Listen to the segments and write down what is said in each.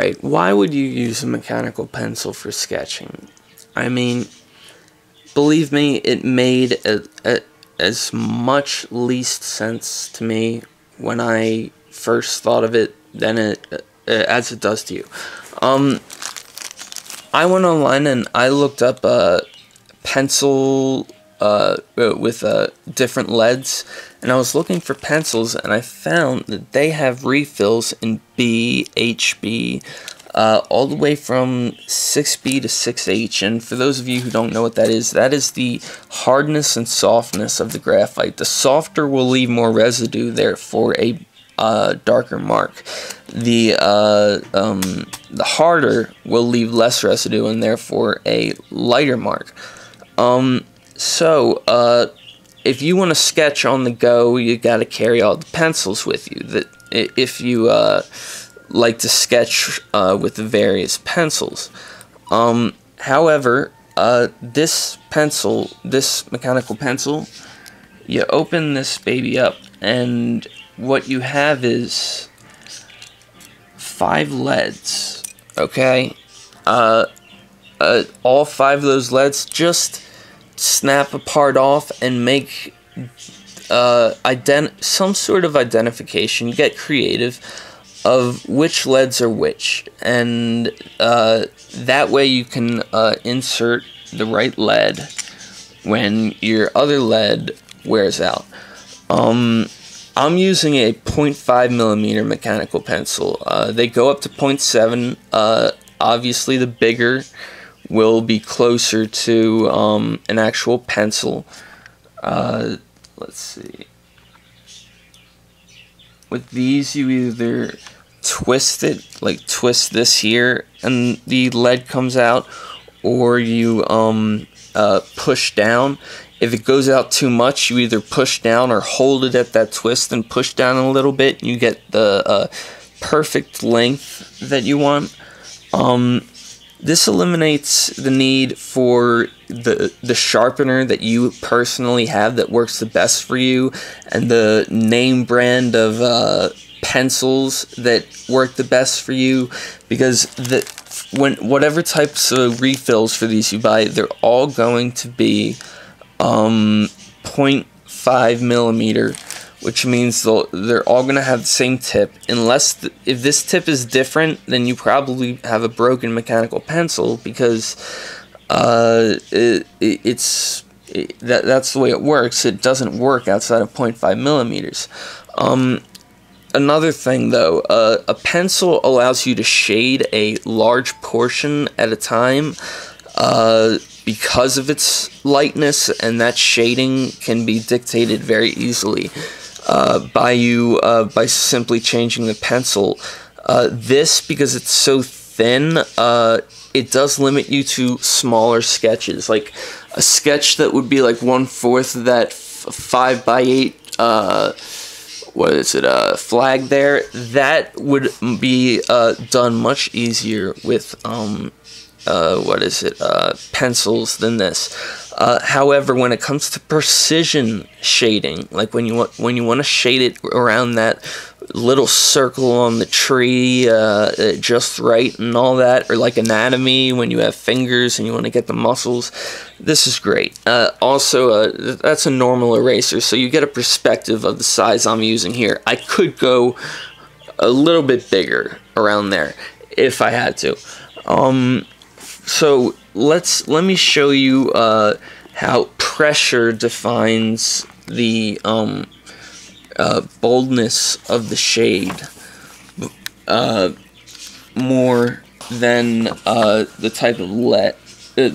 Alright, why would you use a mechanical pencil for sketching? I mean, believe me, it made as much least sense to me when I first thought of it than as it does to you. I went online and I looked up a pencil with different leads, and I was looking for pencils, and I found that they have refills in B, HB, all the way from 6B to 6H, and for those of you who don't know what that is the hardness and softness of the graphite. The softer will leave more residue, therefore a darker mark. The harder will leave less residue and therefore a lighter mark. If you want to sketch on the go, you got to carry all the pencils with you. That if you like to sketch with the various pencils. However, this mechanical pencil, you open this baby up, and what you have is 5 leads. Okay, all 5 of those leads, just snap a part off and make some sort of identification. Get creative of which leads are which, and that way you can insert the right lead when your other lead wears out. I'm using a 0.5mm mechanical pencil. They go up to 0.7. Obviously the bigger will be closer to an actual pencil. Let's see. With these, you either twist it, like twist this here, and the lead comes out, or you push down. If it goes out too much, you either push down or hold it at that twist and push down a little bit, and you get the perfect length that you want. This eliminates the need for the sharpener that you personally have that works the best for you, and the name brand of pencils that work the best for you, because whatever types of refills for these you buy, they're all going to be 0.5mm, which means they're all going to have the same tip, unless if this tip is different, then you probably have a broken mechanical pencil, because that's the way it works. It doesn't work outside of 0.5mm. Another thing though, a pencil allows you to shade a large portion at a time because of its lightness, and that shading can be dictated very easily by simply changing the pencil. This, because it's so thin, it does limit you to smaller sketches. Like a sketch that would be like 1/4 of that 5x8 flag there, that would be done much easier with pencils than this. However, when it comes to precision shading, like when you want to shade it around that little circle on the tree just right and all that, or like anatomy when you have fingers and you want to get the muscles, this is great. Also, that's a normal eraser, so you get a perspective of the size I'm using here. I could go a little bit bigger around there if I had to. So let me show you how pressure defines the boldness of the shade more than the type of lead, and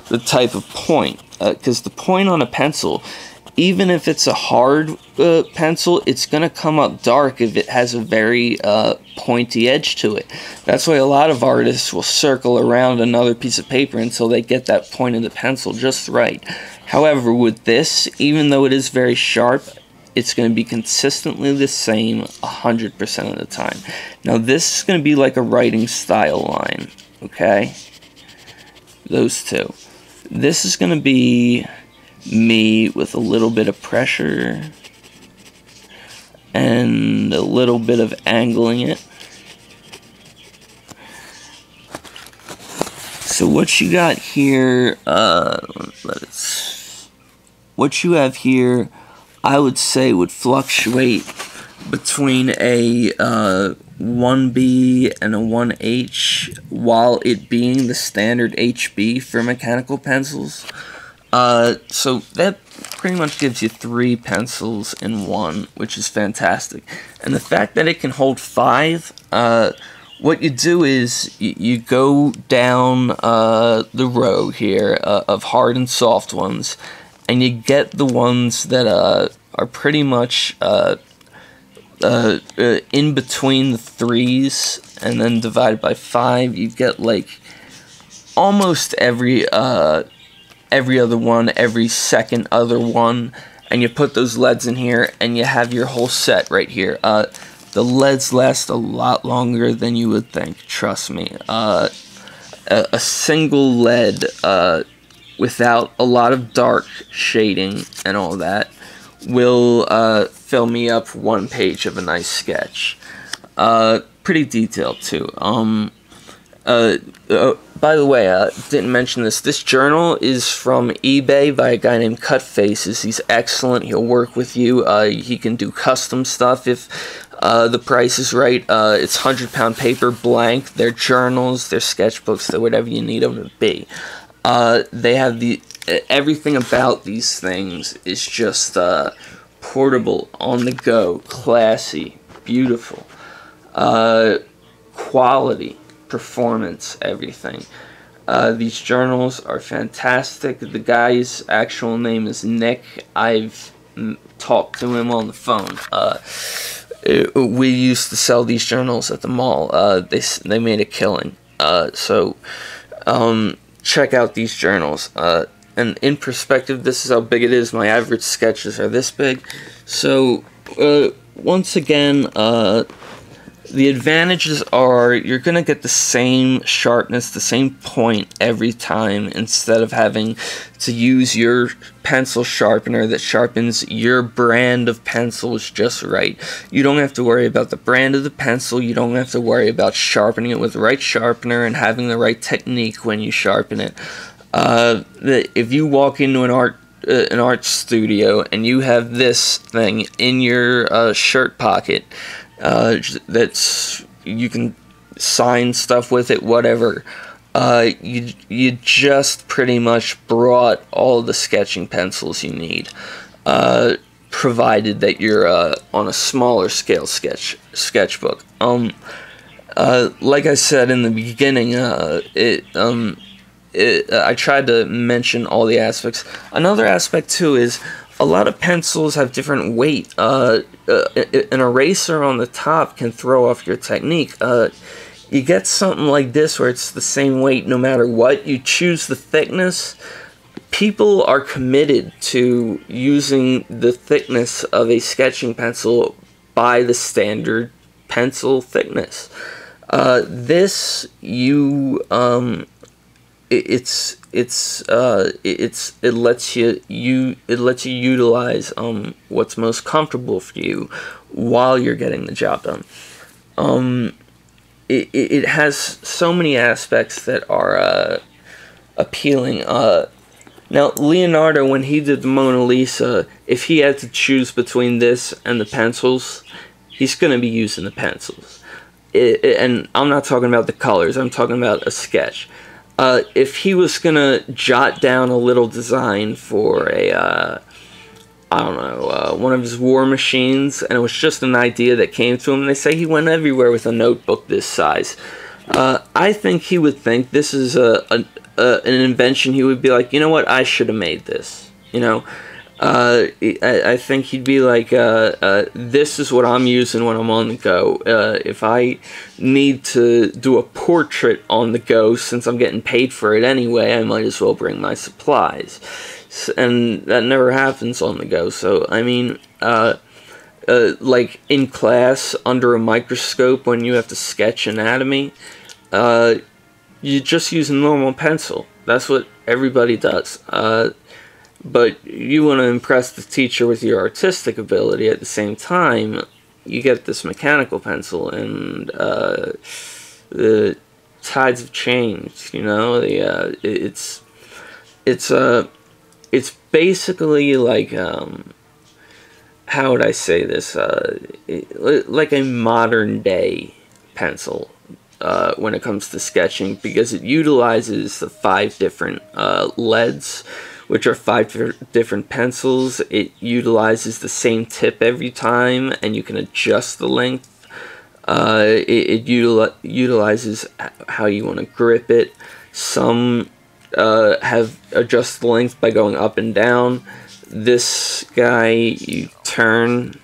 the type of point. Because the point on a pencil, even if it's a hard pencil, it's going to come up dark if it has a very pointy edge to it. That's why a lot of artists will circle around another piece of paper until they get that point of the pencil just right. However, with this, even though it is very sharp, it's going to be consistently the same 100% of the time. Now this is going to be like a writing style line, okay? Those two. This is going to be me with a little bit of pressure and a little bit of angling it, So what you got here, what you have here, I would say would fluctuate between a 1B and a 1H, while it being the standard HB for mechanical pencils. So that pretty much gives you 3 pencils in one, which is fantastic. And the fact that it can hold 5, what you do is you go down the row here of hard and soft ones, and you get the ones that are pretty much in between the 3s, and then divided by 5, you get like almost every other one, every second other one, and you put those leads in here, and you have your whole set right here. The leads last a lot longer than you would think, trust me. A single lead without a lot of dark shading and all that will fill me up 1 page of a nice sketch. Pretty detailed too. By the way, didn't mention this. This journal is from eBay by a guy named Cutfaces. He's excellent. He'll work with you. He can do custom stuff if the price is right. It's 100-pound paper, blank. They're journals, they're sketchbooks, they're whatever you need them to be. They have everything about these things is just portable, on the go, classy, beautiful, quality, performance, everything. These journals are fantastic. The guy's actual name is Nick. I've talked to him on the phone. We used to sell these journals at the mall. They made a killing. So check out these journals. And in perspective, this is how big it is. My average sketches are this big. So once again, the advantages are you're going to get the same sharpness, the same point every time, instead of having to use your pencil sharpener that sharpens your brand of pencils just right. You don't have to worry about the brand of the pencil. You don't have to worry about sharpening it with the right sharpener and having the right technique when you sharpen it. If you walk into an art studio and you have this thing in your shirt pocket, that's, you can sign stuff with it, whatever. You just pretty much brought all the sketching pencils you need, provided that you're on a smaller scale sketchbook. Like I said in the beginning, I tried to mention all the aspects. Another aspect too is a lot of pencils have different weight. An eraser on the top can throw off your technique. You get something like this where it's the same weight no matter what. You choose the thickness. People are committed to using the thickness of a sketching pencil by the standard pencil thickness. This it lets you utilize what's most comfortable for you while you're getting the job done. It has so many aspects that are appealing. Now Leonardo, when he did the Mona Lisa, if he had to choose between this and the pencils, he's going to be using the pencils. And I'm not talking about the colors, I'm talking about a sketch. If he was gonna jot down a little design for a, I don't know, one of his war machines, and it was just an idea that came to him, they say he went everywhere with a notebook this size. I think he would think this is an invention. He would be like, you know what, I should have made this, you know. I think he'd be like, this is what I'm using when I'm on the go. If I need to do a portrait on the go, since I'm getting paid for it anyway, I might as well bring my supplies. And that never happens on the go. So, I mean, like in class, under a microscope, when you have to sketch anatomy, you just use a normal pencil. That's what everybody does. But you want to impress the teacher with your artistic ability at the same time, you get this mechanical pencil, and tides have changed. You know, it's basically like how would I say this? Like a modern day pencil when it comes to sketching, because it utilizes the 5 different leads, which are 5 different pencils. It utilizes the same tip every time, and you can adjust the length. It utilizes how you want to grip it. Some have adjusted the length by going up and down. This guy, you turn,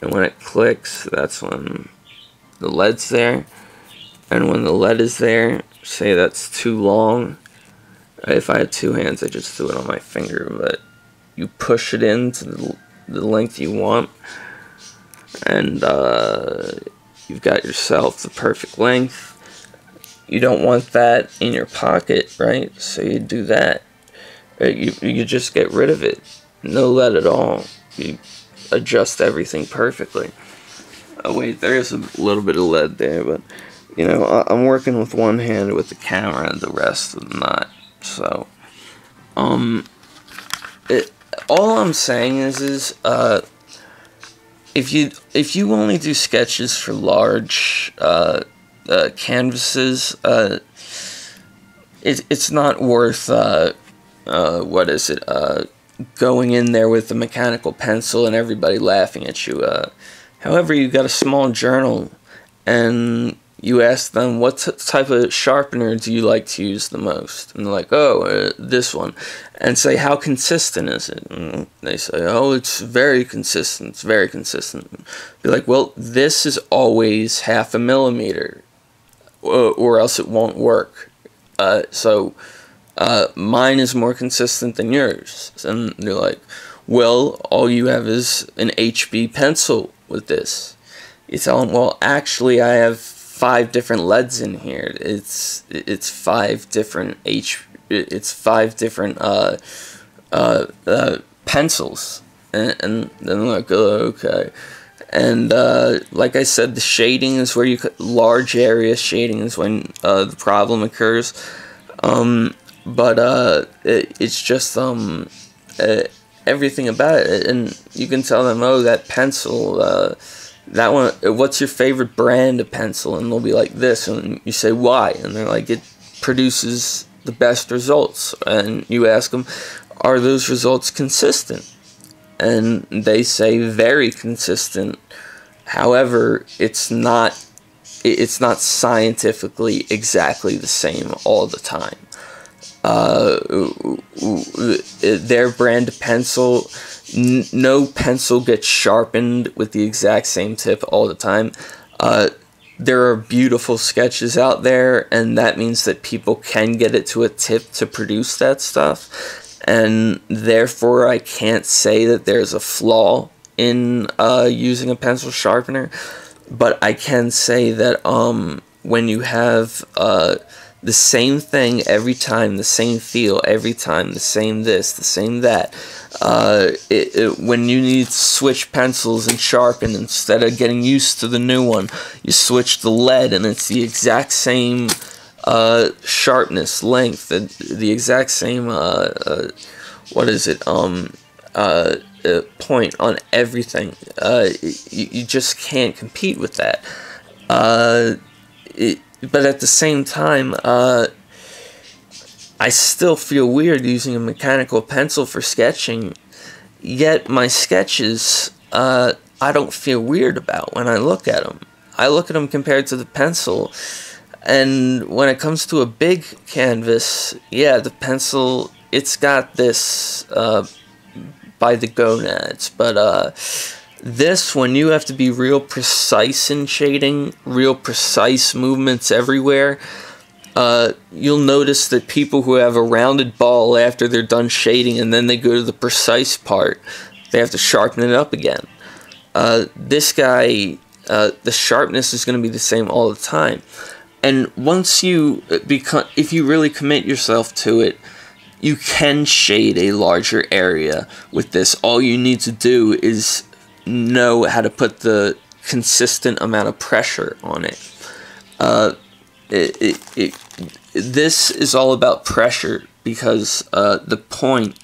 and when it clicks, that's when the lead's there. And when the lead is there, say that's too long. If I had 2 hands, I just do it on my finger, but you push it into the length you want, and you've got yourself the perfect length. You don't want that in your pocket, right? So you do that. You just get rid of it. No lead at all. You adjust everything perfectly. Oh wait, there is a little bit of lead there, but you know, I'm working with one hand with the camera and the rest of them not. So, all I'm saying is if you only do sketches for large canvases, it's not worth what is it? Going in there with a mechanical pencil and everybody laughing at you. However, you got a small journal, and you ask them, what type of sharpener do you like to use the most? And they're like, oh, this one. And say, how consistent is it? And they say, oh, it's very consistent. It's very consistent. Be like, well, this is always 0.5 millimeter, or else it won't work. So mine is more consistent than yours. And they're like, well, all you have is an HB pencil with this. You tell them, well, actually, I have 5 different leads in here. It's 5 different pencils, and then I'm like, oh, okay. And like I said, the shading is where large area shading is when the problem occurs. But it's just everything about it, and you can tell them, oh, that pencil, that one, what's your favorite brand of pencil? And they'll be like this, and you say why, and they're like, it produces the best results. And you ask them, are those results consistent? And they say very consistent. However, it's not scientifically exactly the same all the time. Their brand of pencil, no pencil gets sharpened with the exact same tip all the time. There are beautiful sketches out there, and that means that people can get it to a tip to produce that stuff, and therefore I can't say that there's a flaw in using a pencil sharpener, but I can say that when you have the same thing every time, the same feel every time, the same this, the same that. When you need to switch pencils and sharpen, instead of getting used to the new one, you switch the lead, and it's the exact same sharpness, length, the exact same what is it? Point on everything. You just can't compete with that. But at the same time, I still feel weird using a mechanical pencil for sketching, yet my sketches, I don't feel weird about when I look at them. I look at them compared to the pencil, and when it comes to a big canvas, yeah, the pencil, it's got this by the gonads, but this, when you have to be real precise in shading, real precise movements everywhere, you'll notice that people who have a rounded ball after they're done shading and then they go to the precise part, they have to sharpen it up again. This guy, the sharpness is going to be the same all the time. And once you if you really commit yourself to it, you can shade a larger area with this. All you need to do is know how to put the consistent amount of pressure on it. This is all about pressure because the point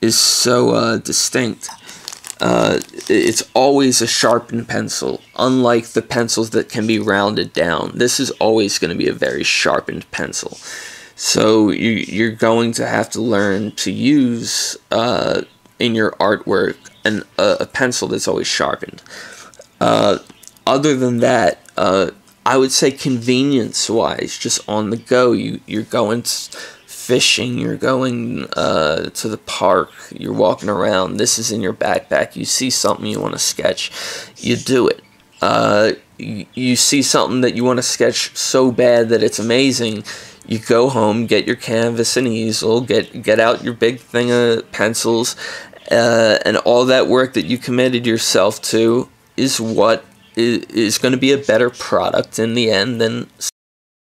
is so distinct. It's always a sharpened pencil, unlike the pencils that can be rounded down. This is always going to be a very sharpened pencil. So you're going to have to learn to use in your artwork a pencil that's always sharpened. Other than that, I would say convenience-wise, just on the go, you're going fishing, you're going to the park, you're walking around, this is in your backpack, you see something you want to sketch, you do it. You see something that you want to sketch so bad that it's amazing, you go home, get your canvas and easel, get out your big thing of pencils, and all that work that you committed yourself to is what is going to be a better product in the end than